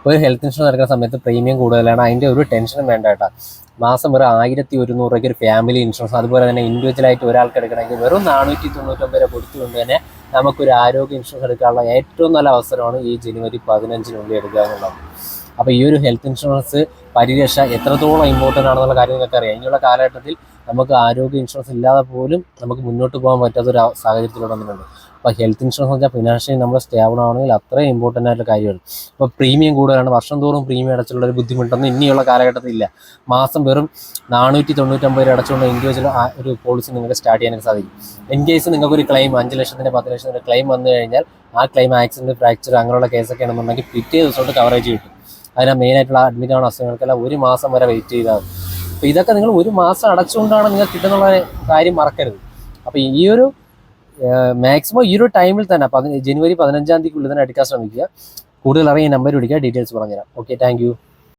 ഒരു health insurance എടുക്കുന്ന സമയത്ത് പ്രീമിയം കൂടുതലാണ്, അതിൻ്റെ ഒരു ടെൻഷനും വേണ്ട കേട്ടോ. മാസം വെറും 1100 രൂപയ്ക്ക് ഒരു ഫാമിലി ഇൻഷുറൻസ്, അതുപോലെ തന്നെ ഇൻഡിവിജ്വലായിട്ട് ഒരാൾക്ക് എടുക്കണമെങ്കിൽ വെറും 499 രൂപ കൊടുത്തുകൊണ്ട് തന്നെ നമുക്കൊരു ആരോഗ്യ ഇൻഷുറൻസ് എടുക്കാനുള്ള ഏറ്റവും നല്ല അവസരമാണ് ഈ ജനുവരി 15 എടുക്കുക എന്നുള്ളത്. അപ്പോൾ ഈ ഒരു ഹെൽത്ത് ഇൻഷുറൻസ് പരിരക്ഷ എത്രത്തോളം ഇമ്പോർട്ടൻ്റ് ആണെന്നുള്ള കാര്യം നിങ്ങൾക്ക് അറിയാം. ഇനിയുള്ള കാലഘട്ടത്തിൽ നമുക്ക് ആരോഗ്യ ഇൻഷുറൻസ് ഇല്ലാതെ പോലും നമുക്ക് മുന്നോട്ട് പോകാൻ പറ്റാത്തൊരു സാഹചര്യത്തിലൂടെ വന്നിട്ടുണ്ട്. അപ്പോൾ ഹെൽത്ത് ഇൻഷുറൻസ് എന്ന് വെച്ചാൽ ഫിനാൻഷ്യലി നമ്മൾ സ്റ്റേബിൾ ആണെങ്കിൽ അത്രയും ഇമ്പോർട്ടൻ്റ് ആയിട്ടുള്ള കാര്യമാണ്. ഇപ്പോൾ പ്രീമിയം കൂടുതലാണ്, വർഷം തോറും പ്രീമിയം അടച്ചുള്ള ഒരു ബുദ്ധിമുട്ടൊന്നും ഇനിയുള്ള കാലഘട്ടത്തിൽ ഇല്ല. മാസം വെറും 499 രൂപ അടച്ചുകൊണ്ട് ഇൻഡിവിജ്വൽ ഒരു പോളിസി നിങ്ങൾക്ക് സ്റ്റാർട്ട് ചെയ്യാനൊക്കെ സാധിക്കും. ഇൻ കേസ് നിങ്ങൾക്കൊരു ക്ലെയിം 5 ലക്ഷത്തിൻ്റെ 10 ലക്ഷത്തിൻ്റെ ക്ലെയിം വന്നു കഴിഞ്ഞാൽ ആ ക്ലെയിം ആക്സിഡൻറ്റ്, ഫ്രാക്ചർ അങ്ങനെയുള്ള കേസൊക്കെ ആണെന്നുണ്ടെങ്കിൽ പിറ്റേ ദിവസമായിട്ട് കവറേജ് കിട്ടും. അതിന് മെയിനായിട്ടുള്ള അഡ്മിറ്റ് ആവുന്ന അസുഖങ്ങൾക്കെല്ലാം 1 മാസം വരെ വെയിറ്റ് ചെയ്താൽ മതി. അപ്പോൾ ഇതൊക്കെ നിങ്ങൾ 1 മാസം അടച്ചുകൊണ്ടാണ് നിങ്ങൾക്ക് കിട്ടുന്നുള്ള കാര്യം മറക്കരുത്. അപ്പോൾ ഈ ഒരു മാക്സിമം ഈ ഒരു ടൈമിൽ തന്നെ ജനുവരി 15 തന്നെ എടുക്കാൻ ശ്രമിക്കുക. കൂടുതൽ അറിയാൻ നമ്പർ വിളിക്കുക, ഡീറ്റെയിൽസ് പറഞ്ഞുതരാം. Okay, thank you.